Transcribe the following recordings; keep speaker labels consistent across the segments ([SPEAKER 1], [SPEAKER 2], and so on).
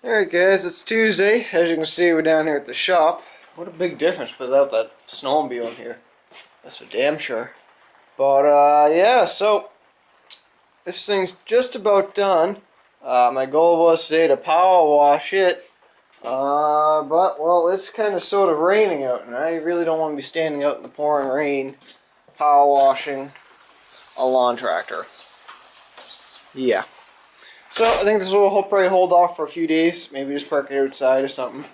[SPEAKER 1] Alright guys, it's Tuesday. As you can see, we're down here at the shop. What a big difference without that snowmobile in here. That's for damn sure. But yeah, so this thing's just about done. My goal was today to power wash it. But well, it's kind of sort of raining out, and I really don't want to be standing out in the pouring rain power washing a lawn tractor. Yeah. So I think this will probably hold off for a few days. Maybe just park it outside or something.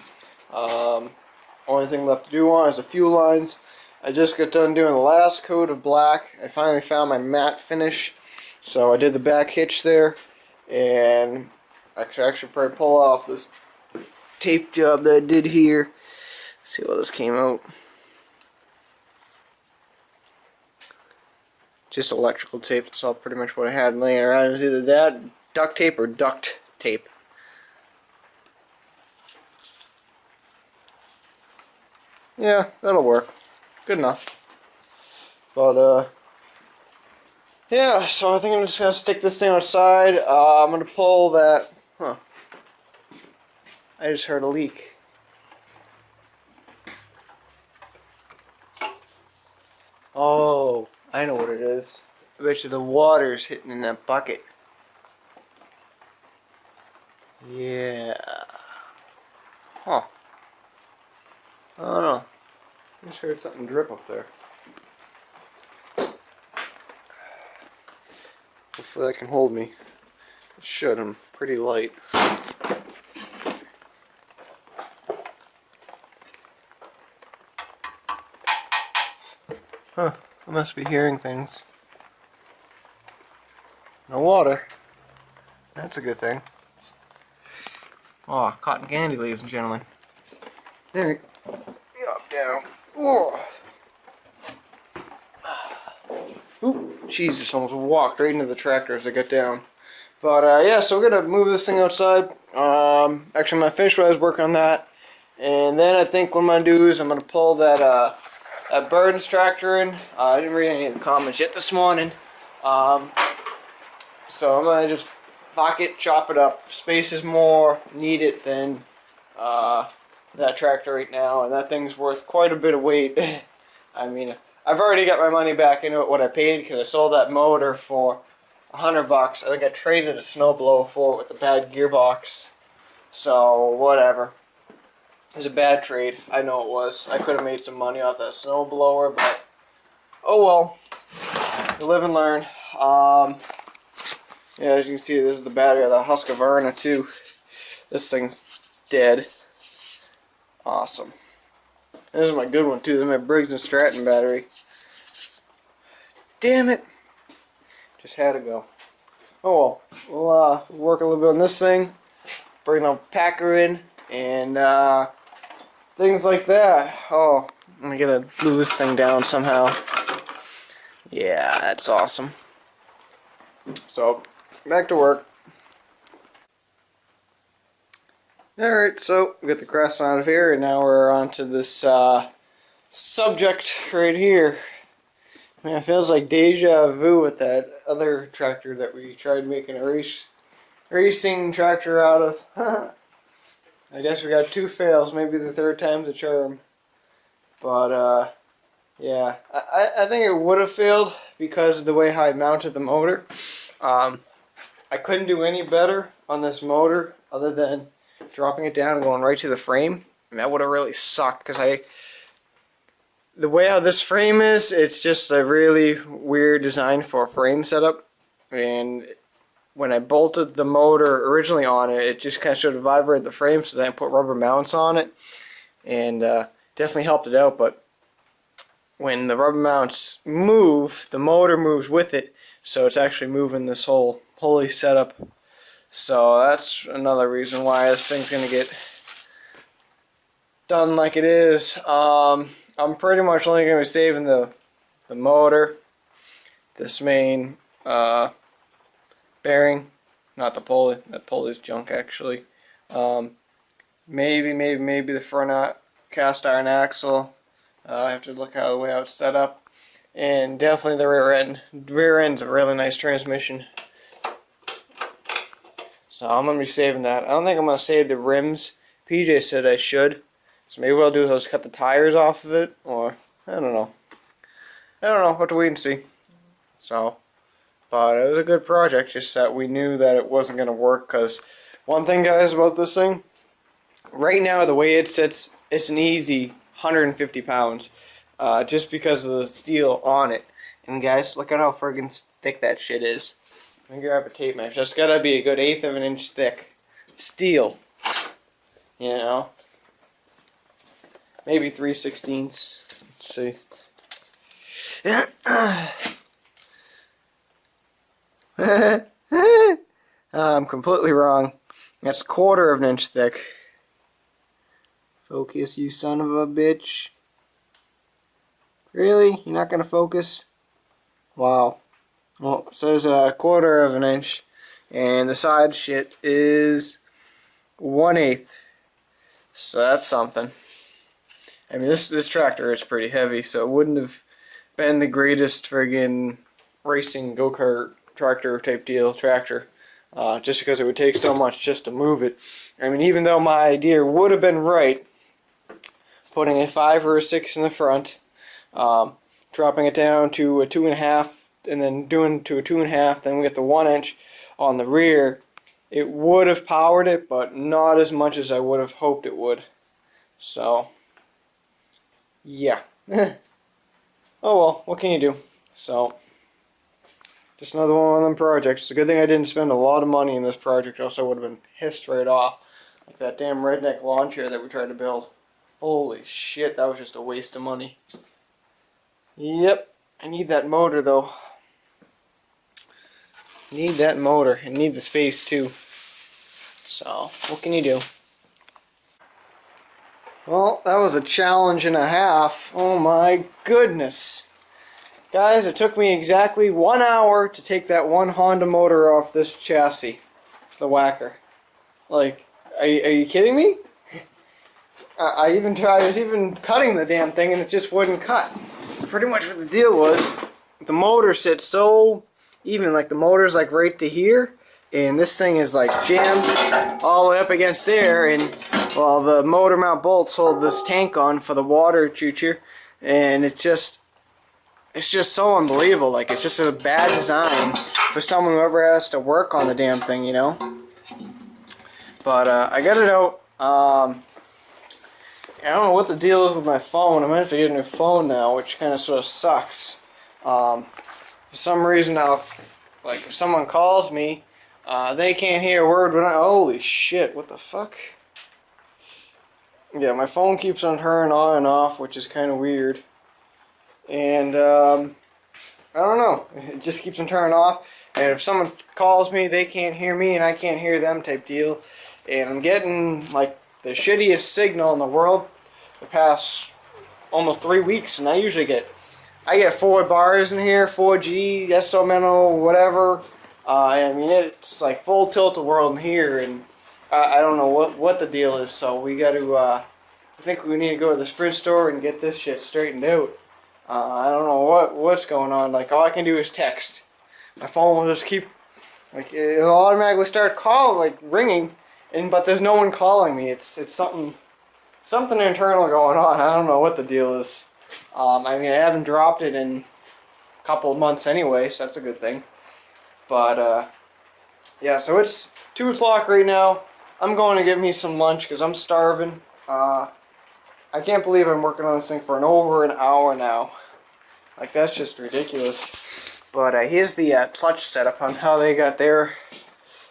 [SPEAKER 1] Only thing left to do on is the fuel lines. I just got done doing the last coat of black. I finally found my matte finish. So I did the back hitch there. And I could actually probably pull off this tape job that I did here. See how this came out. Just electrical tape. That's all pretty much what I had laying around. It was either that, duct tape, or duct tape. Yeah, that'll work. Good enough. But, yeah, so I think I'm just going to stick this thing outside. I'm going to pull that... Huh. I just heard a leak. Oh, I know what it is. I bet you the water's hitting in that bucket. Yeah. Huh. I don't know. I just heard something drip up there. Hopefully that can hold me. It should. I'm pretty light. Huh. I must be hearing things. No water. That's a good thing. Oh, cotton candy, ladies and gentlemen. There we go. Up, down. Oh. Ooh, Jesus, almost walked right into the tractor as I got down. But, yeah, so we're going to move this thing outside. Actually, I'm going to finish what I was working on that. And then I think what I'm going to do is I'm going to pull that, that Burden's tractor in. I didn't read any of the comments yet this morning. So I'm going to just lock it, chop it up. Space is more needed than that tractor right now, and that thing's worth quite a bit of weight. I mean, I've already got my money back into it, what I paid, because I sold that motor for $100. I think I traded a snowblower for it with a bad gearbox. So, whatever. It was a bad trade. I know it was. I could have made some money off that snowblower, but oh well. You live and learn. Yeah, as you can see, this is the battery of the Husqvarna too. This thing's dead. Awesome. This is my good one too. This is my Briggs & Stratton battery. Damn it! Just had to go. Oh well. We'll work a little bit on this thing. Bring the packer in and things like that. Oh, I'm gonna glue this thing down somehow. Yeah, that's awesome. So, back to work. Alright, so we got the crest out of here, and now we're on to this subject right here. Man, it feels like deja vu with that other tractor that we tried making a racing tractor out of. I guess we got 2 fails, maybe the 3rd time's a charm. But, yeah, I think it would have failed because of the way how I mounted the motor. I couldn't do any better on this motor other than dropping it down and going right to the frame. And that would have really sucked because the way how this frame is, it's just a really weird design for a frame setup. And when I bolted the motor originally on it, it just kind of sort of vibrated the frame, so then I put rubber mounts on it. And definitely helped it out, but when the rubber mounts move, the motor moves with it, so it's actually moving this whole pulley setup. So that's another reason why this thing's going to get done like it is. I'm pretty much only going to be saving the motor, this main bearing, not the pulley. That pulley's junk actually. Maybe the front cast iron axle. I have to look how the way how it's set up, and definitely the rear end. Rear end's a really nice transmission. So I'm going to be saving that. I don't think I'm going to save the rims. PJ said I should. So maybe what I'll do is I'll just cut the tires off of it. Or, I don't know. I don't know. We'll have to wait and see. So, but it was a good project. Just that we knew that it wasn't going to work. Because one thing, guys, about this thing. Right now, the way it sits, it's an easy 150 pounds. Just because of the steel on it. And guys, look at how friggin' thick that shit is. Let me grab a tape measure. That's gotta be a good 1/8 of an inch thick steel. You know? Maybe 3/16. Let's see. I'm completely wrong. That's 1/4 of an inch thick. Focus, you son of a bitch. Really? You're not gonna focus? Wow. Well, it says 1/4 of an inch, and the side shit is 1/8. So that's something. I mean, this tractor is pretty heavy, so it wouldn't have been the greatest friggin' racing go-kart tractor type deal tractor, just because it would take so much just to move it. I mean, even though my idea would have been right, putting a 5 or a 6 in the front, dropping it down to a 2.5. And then doing to a 2.5, then we get the 1 inch on the rear. It would have powered it, but not as much as I would have hoped it would. So, yeah. Oh well, what can you do? So, just another one of them projects. It's a good thing I didn't spend a lot of money in this project, else I would have been pissed right off. Like that damn redneck lawn chair that we tried to build. Holy shit, that was just a waste of money. Yep, I need that motor though. Need that motor and need the space too. So, what can you do? Well, that was a challenge and a half. Oh my goodness. Guys, it took me exactly 1 hour to take that one Honda motor off this chassis. The whacker. Like, are you kidding me? I was even cutting the damn thing and it just wouldn't cut. Pretty much what the deal was, the motor sits so even, like the motor's like right to here, and this thing is like jammed all the way up against there, and well, the motor mount bolts hold this tank on for the water choo-choo, and it's just so unbelievable. Like, it's just a bad design for someone who ever has to work on the damn thing, you know. But I got it out. I don't know what the deal is with my phone. I might have to get a new phone now, which kind of sort of sucks. For some reason now, like if someone calls me, they can't hear a word when holy shit, what the fuck? Yeah, my phone keeps on turning on and off, which is kind of weird. And, I don't know, it just keeps on turning off. And if someone calls me, they can't hear me and I can't hear them type deal. And I'm getting, like, the shittiest signal in the world the past almost 3 weeks, and I get 4 bars in here, 4G, SOMNO, whatever. I mean, it's like full tilt the world in here, and I don't know what the deal is, so we got to, I think we need to go to the Sprint store and get this shit straightened out. I don't know what's going on. Like, all I can do is text. My phone will just keep, like, it'll automatically start like, ringing, but there's no one calling me. It's something internal going on. I don't know what the deal is. I mean, I haven't dropped it in a couple of months anyway, so that's a good thing. But, yeah, so it's 2 o'clock right now. I'm going to get me some lunch because I'm starving. I can't believe I'm working on this thing for over an hour now. Like, that's just ridiculous. But here's the clutch setup on how they got their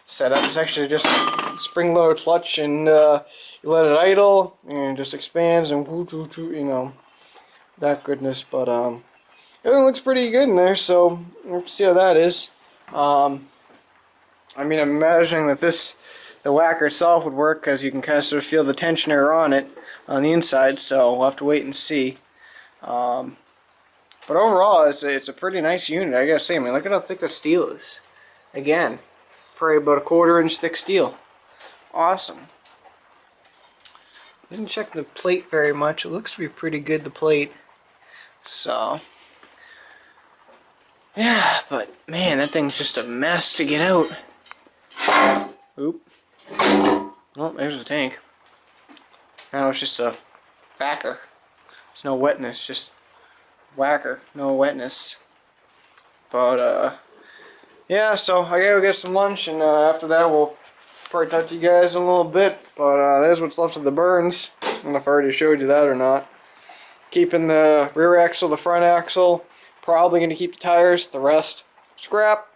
[SPEAKER 1] setup. It's actually just a spring-loaded clutch, and you let it idle, and it just expands, and you know, that goodness. But everything looks pretty good in there, so we'll see how that is. I mean, I'm imagining that the whacker itself would work, because you can kind of sort of feel the tensioner on it on the inside, so we'll have to wait and see. But overall, it's a pretty nice unit, I gotta say. I mean, look at how thick the steel is. Again, probably about a 1/4 inch thick steel. Awesome. Didn't check the plate very much. It looks to be pretty good, the plate. So, yeah, but man, that thing's just a mess to get out. Oop. Oh, there's the tank. Now it's just a whacker. There's no wetness, just whacker, no wetness. But yeah, so I gotta go get some lunch, and after that we'll probably talk to you guys in a little bit. But there's what's left of the burns. I don't know if I already showed you that or not. Keeping the rear axle, the front axle. Probably gonna keep the tires. The rest, scrap.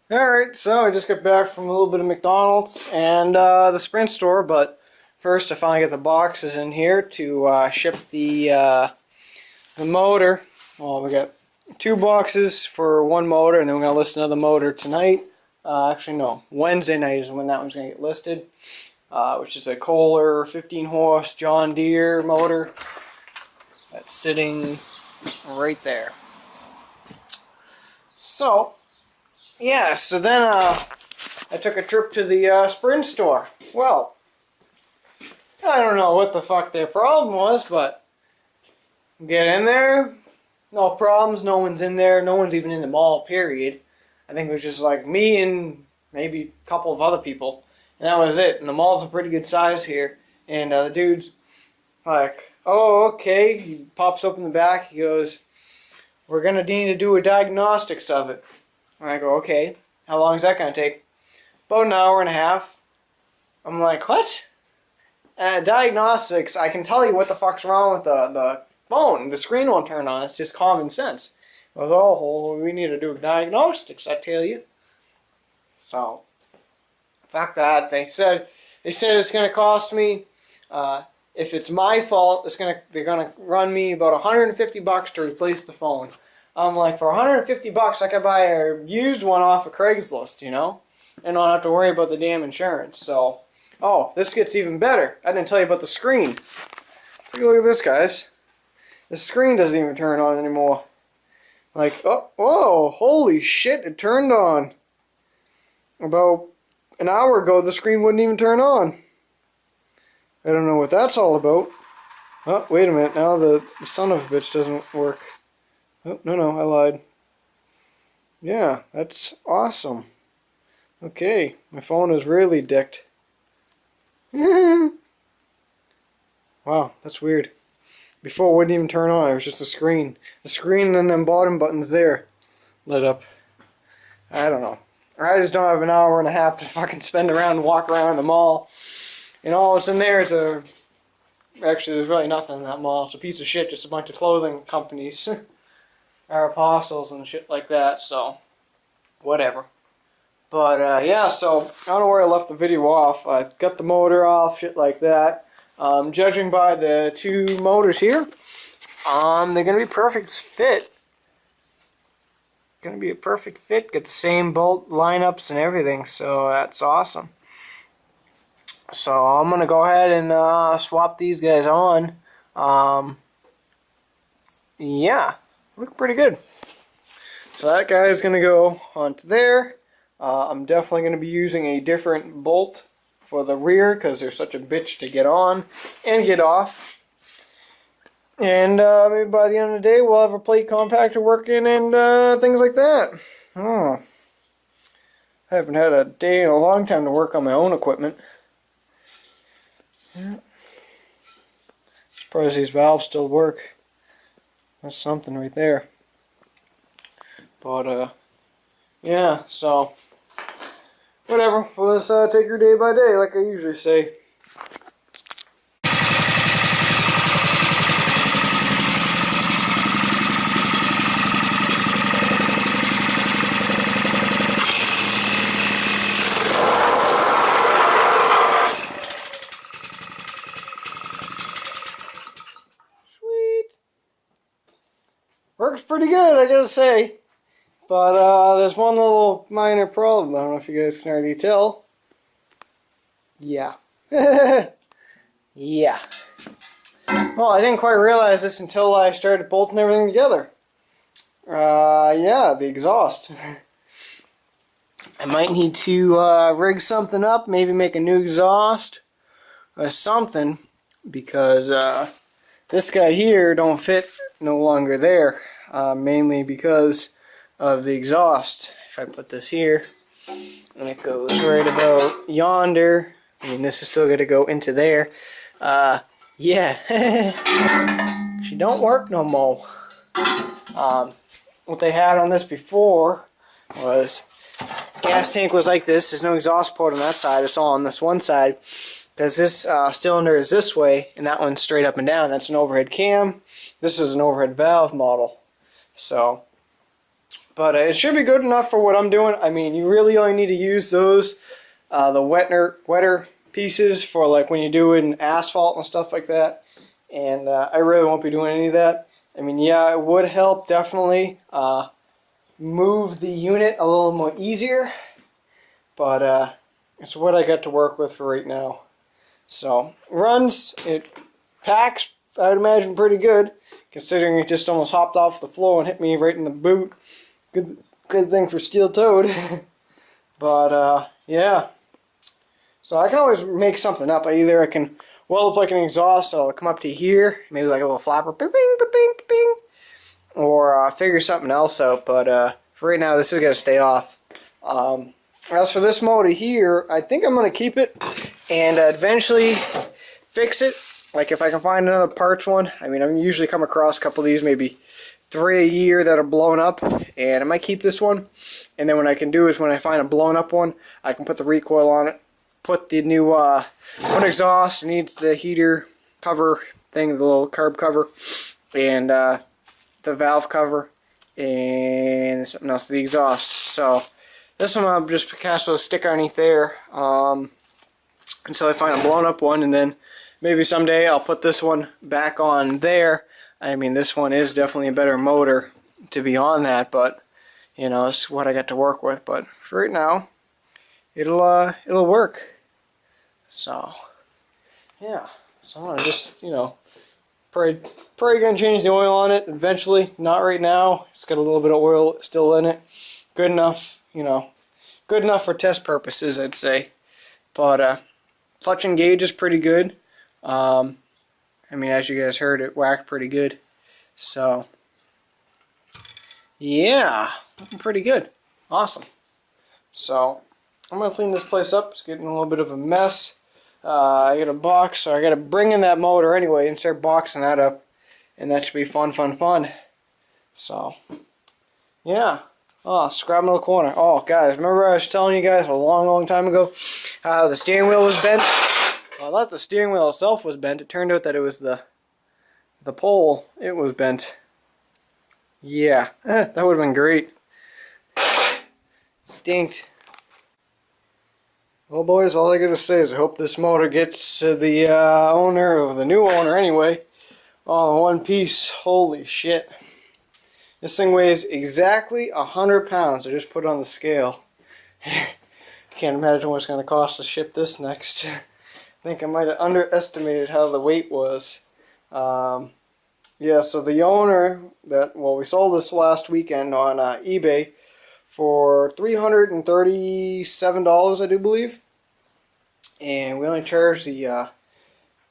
[SPEAKER 1] Alright, so I just got back from a little bit of McDonald's and the Sprint store, but first I finally got the boxes in here to ship the motor. Well, we got 2 boxes for 1 motor, and then we're going to list another motor tonight. Actually, no, Wednesday night is when that one's going to get listed, which is a Kohler 15 horse John Deere motor that's sitting right there. So, yeah, so then I took a trip to the Sprint store. Well, I don't know what the fuck their problem was, but get in there, no problems, no one's in there, no one's even in the mall, period. I think it was just like me and maybe a couple of other people, and that was it. And the mall's a pretty good size here, and the dude's like, oh, okay, he pops open the back, he goes, we're going to need to do a diagnostics of it. And I go, okay, how long is that going to take? About an hour and a half. I'm like, what? Diagnostics, I can tell you what the fuck's wrong with the phone. The screen won't turn on. It's just common sense. I was, oh, we need to do diagnostics, I tell you. So, fuck that. They said it's going to cost me, if it's my fault, they're going to run me about $150 to replace the phone. I'm like, for $150, I could buy a used one off of Craigslist, you know? And don't have to worry about the damn insurance. So, oh, this gets even better. I didn't tell you about the screen. Take a look at this, guys. The screen doesn't even turn on anymore. Like, oh, whoa, holy shit, it turned on. About an hour ago, the screen wouldn't even turn on. I don't know what that's all about. Oh, wait a minute, now the son of a bitch doesn't work. Oh, no, I lied. Yeah, that's awesome. Okay, my phone is really dicked. Wow, that's weird. Before it wouldn't even turn on, it was just a screen. The screen and then bottom buttons there lit up. I don't know. I just don't have an hour and a half to fucking spend around and walk around the mall. And all that's in there is actually, there's really nothing in that mall. It's a piece of shit, just a bunch of clothing companies. Our apostles and shit like that, so whatever. But yeah, so I don't know where I left the video off. I got the motor off, shit like that. Judging by the 2 motors here, they're gonna be perfect fit. Gonna be a perfect fit. Get the same bolt lineups and everything, so that's awesome. So I'm gonna go ahead and swap these guys on. Yeah. Look pretty good. So that guy is going to go onto there. I'm definitely going to be using a different bolt for the rear because they're such a bitch to get on and get off. And maybe by the end of the day we'll have a plate compactor working and things like that. Oh. I haven't had a day in a long time to work on my own equipment. Yeah. Surprised these valves still work. That's something right there. But, yeah, so, whatever. We'll just take her day by day, like I usually say. Works pretty good, I gotta say. But there's one little minor problem. I don't know if you guys can already tell. Yeah. Yeah. Well, I didn't quite realize this until I started bolting everything together. Yeah, the exhaust. I might need to rig something up, maybe make a new exhaust or something, because this guy here don't fit no longer there, mainly because of the exhaust. if I put this here, and it goes right about yonder. I mean, this is still going to go into there. Yeah, she don't work no more. What they had on this before was gas tank was like this. There's no exhaust port on that side. It's all on this one side. Because this cylinder is this way, and that one's straight up and down. That's an overhead cam. This is an overhead valve model. So, but it should be good enough for what I'm doing. I mean, you really only need to use those, the wetter pieces for like when you're doing asphalt and stuff like that. And I really won't be doing any of that. I mean, yeah, it would help definitely move the unit a little more easier. But it's what I got to work with for right now. So, it packs, I'd imagine, pretty good, considering it just almost hopped off the floor and hit me right in the boot. Good thing for steel-toed. But, yeah. So I can always make something up. Either I can weld up like an exhaust, so it'll come up to here, maybe like a little flapper, bing, bing, bing, bing, or figure something else out. But for right now, this is going to stay off. As for this motor here, I think I'm going to keep it and eventually fix it. Like if I can find another parts one. I mean, I usually come across a couple of these, maybe 3 a year that are blown up, and I might keep this one. And then what I can do is when I find a blown up one, I can put the recoil on it, put the new one exhaust, it needs the heater cover thing, the little carb cover, and the valve cover, and something else, the exhaust. So this one I'll just cast a sticker underneath there until I find a blown up one, and then maybe someday I'll put this one back on there. I mean, this one is definitely a better motor to be on that, but you know, it's what I got to work with. But for right now, it'll work. So yeah, so I'm gonna just, you know, probably gonna change the oil on it eventually. Not right now. It's got a little bit of oil still in it. Good enough, you know, good enough for test purposes, I'd say. But clutch and gauge is pretty good. I mean, as you guys heard, it whacked pretty good. So yeah, looking pretty good. Awesome. So I'm gonna clean this place up. It's getting a little bit of a mess. I got a box, so I got to bring in that motor anyway and start boxing that up, and that should be fun. So yeah. Oh, scrap metal corner. Oh, guys, remember I was telling you guys a long time ago how the steering wheel was bent? Well, I thought the steering wheel itself was bent. It turned out that it was the pole. It was bent. Yeah, that would have been great. Stinked. Well, boys, all I gotta say is I hope this motor gets to the owner, or the new owner anyway, all in one piece. Holy shit. This thing weighs exactly 100 pounds. I just put it on the scale. Can't imagine what it's going to cost to ship this next. I think I might have underestimated how the weight was. Yeah, so the owner we sold this last weekend on eBay for $337, I do believe. And we only charged the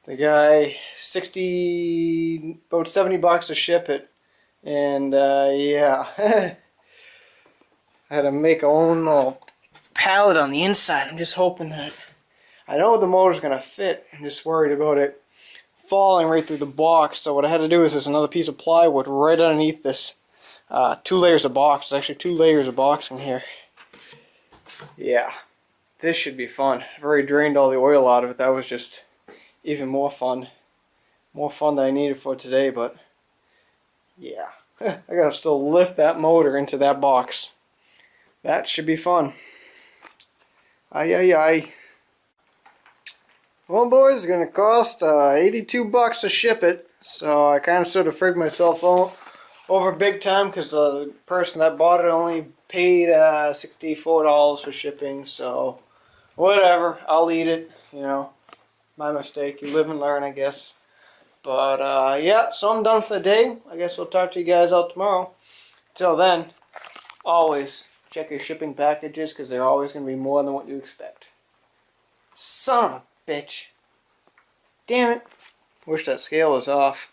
[SPEAKER 1] guy about 70 bucks to ship it. And yeah, I had to make our own little pallet on the inside. I'm just hoping that, I know the motor's going to fit. I'm just worried about it falling right through the box. So what I had to do is there's another piece of plywood right underneath this 2 layers of box. There's actually 2 layers of box in here. Yeah, this should be fun. I've already drained all the oil out of it. That was just even more fun. More fun than I needed for today, but yeah. I gotta still lift that motor into that box. That should be fun. Ay. Well, boys, it's gonna cost 82 bucks to ship it. So I kind of sort of frigged myself over big time, because the person that bought it only paid $64 for shipping. So whatever, I'll eat it. You know, my mistake. You live and learn, I guess. But yeah, so I'm done for the day. I guess we'll talk to you guys out tomorrow. Till then, always check your shipping packages, because they're always going to be more than what you expect. Son of a bitch. Damn it. Wish that scale was off.